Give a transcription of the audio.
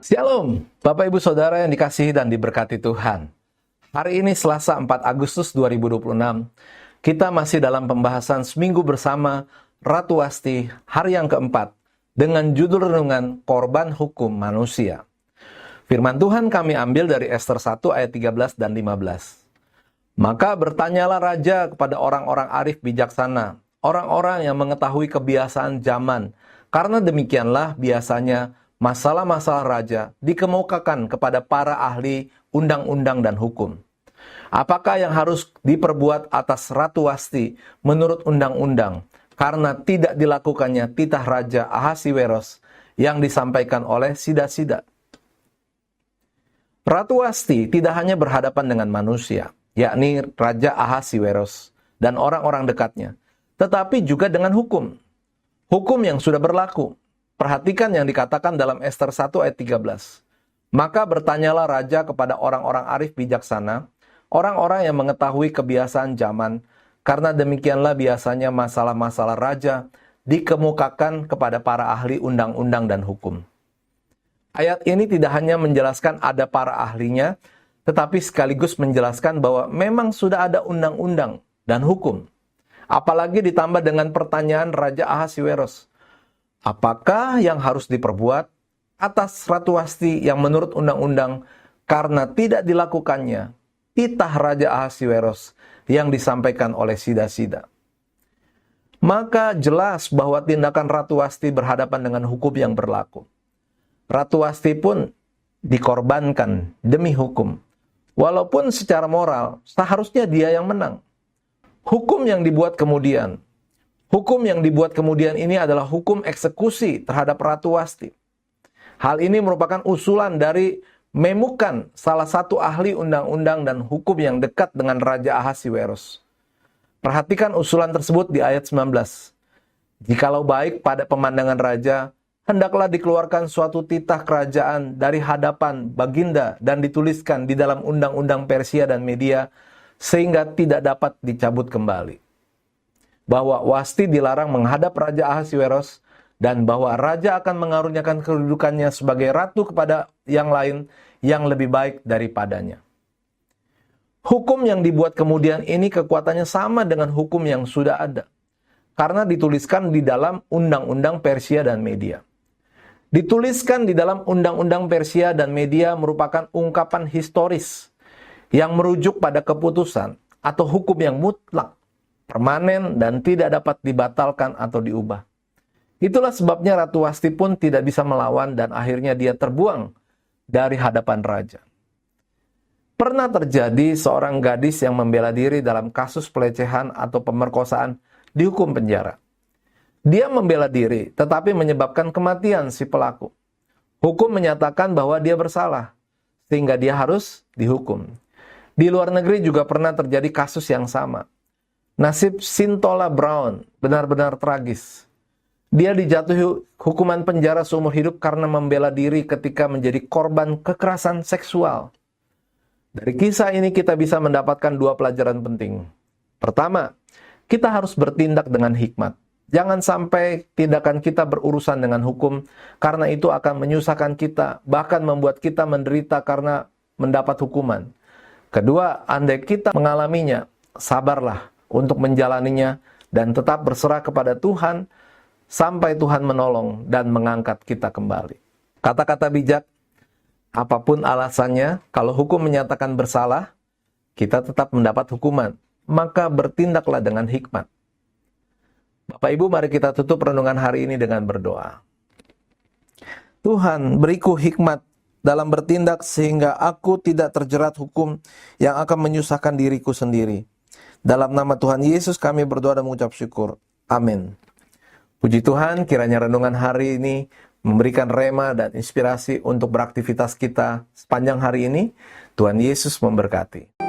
Shalom, Bapak Ibu Saudara yang dikasihi dan diberkati Tuhan. Hari ini Selasa 4 Agustus 2026, kita masih dalam pembahasan Seminggu Bersama Ratu Wasti, hari yang keempat, dengan judul renungan Korban Hukum Manusia. Firman Tuhan kami ambil dari Ester 1 ayat 13 dan 15. Maka bertanyalah raja kepada orang-orang arif bijaksana, orang-orang yang mengetahui kebiasaan zaman, karena demikianlah biasanya masalah-masalah raja dikemukakan kepada para ahli undang-undang dan hukum. Apakah yang harus diperbuat atas Ratu Wasti menurut undang-undang karena tidak dilakukannya titah Raja Ahasiweros yang disampaikan oleh Sida-Sida? Ratu Wasti tidak hanya berhadapan dengan manusia, yakni Raja Ahasiweros dan orang-orang dekatnya, tetapi juga dengan hukum. Hukum yang sudah berlaku. Perhatikan yang dikatakan dalam Ester 1 ayat 13. Maka bertanyalah raja kepada orang-orang arif bijaksana, orang-orang yang mengetahui kebiasaan zaman, karena demikianlah biasanya masalah-masalah raja dikemukakan kepada para ahli undang-undang dan hukum. Ayat ini tidak hanya menjelaskan ada para ahlinya, tetapi sekaligus menjelaskan bahwa memang sudah ada undang-undang dan hukum. Apalagi ditambah dengan pertanyaan Raja Ahasiweros. Apakah yang harus diperbuat atas Ratu Wasti yang menurut undang-undang karena tidak dilakukannya titah Raja Ahasiweros yang disampaikan oleh Sida-Sida? Maka jelas bahwa tindakan Ratu Wasti berhadapan dengan hukum yang berlaku. Ratu Wasti pun dikorbankan demi hukum. Walaupun secara moral seharusnya dia yang menang. Hukum yang dibuat kemudian ini adalah hukum eksekusi terhadap Ratu Wasti. Hal ini merupakan usulan dari Memukan, salah satu ahli undang-undang dan hukum yang dekat dengan Raja Ahasiweros. Perhatikan usulan tersebut di ayat 19. Jikalau baik pada pemandangan raja, hendaklah dikeluarkan suatu titah kerajaan dari hadapan baginda dan dituliskan di dalam undang-undang Persia dan Media, sehingga tidak dapat dicabut kembali. Bahwa Wasti dilarang menghadap Raja Ahasiweros dan bahwa raja akan mengaruniakan kedudukannya sebagai ratu kepada yang lain yang lebih baik daripadanya. Hukum yang dibuat kemudian ini kekuatannya sama dengan hukum yang sudah ada, karena dituliskan di dalam undang-undang Persia dan Media. Dituliskan di dalam undang-undang Persia dan Media merupakan ungkapan historis yang merujuk pada keputusan atau hukum yang mutlak, permanen, dan tidak dapat dibatalkan atau diubah. Itulah sebabnya Ratu Wasti pun tidak bisa melawan dan akhirnya dia terbuang dari hadapan raja. Pernah terjadi seorang gadis yang membela diri dalam kasus pelecehan atau pemerkosaan dihukum penjara. Dia membela diri tetapi menyebabkan kematian si pelaku. Hukum menyatakan bahwa dia bersalah sehingga dia harus dihukum. Di luar negeri juga pernah terjadi kasus yang sama. Nasib Sintola Brown benar-benar tragis. Dia dijatuhi hukuman penjara seumur hidup karena membela diri ketika menjadi korban kekerasan seksual. Dari kisah ini kita bisa mendapatkan dua pelajaran penting. Pertama, kita harus bertindak dengan hikmat. Jangan sampai tindakan kita berurusan dengan hukum, karena itu akan menyusahkan kita, bahkan membuat kita menderita karena mendapat hukuman. Kedua, andai kita mengalaminya, sabarlah untuk menjalaninya dan tetap berserah kepada Tuhan sampai Tuhan menolong dan mengangkat kita kembali. Kata-kata bijak, apapun alasannya, kalau hukum menyatakan bersalah, kita tetap mendapat hukuman, maka bertindaklah dengan hikmat. Bapak Ibu, mari kita tutup renungan hari ini dengan berdoa. Tuhan, beriku hikmat dalam bertindak sehingga aku tidak terjerat hukum yang akan menyusahkan diriku sendiri. Dalam nama Tuhan Yesus kami berdoa dan mengucap syukur. Amin. Puji Tuhan, kiranya renungan hari ini memberikan rema dan inspirasi untuk beraktivitas kita sepanjang hari ini. Tuhan Yesus memberkati.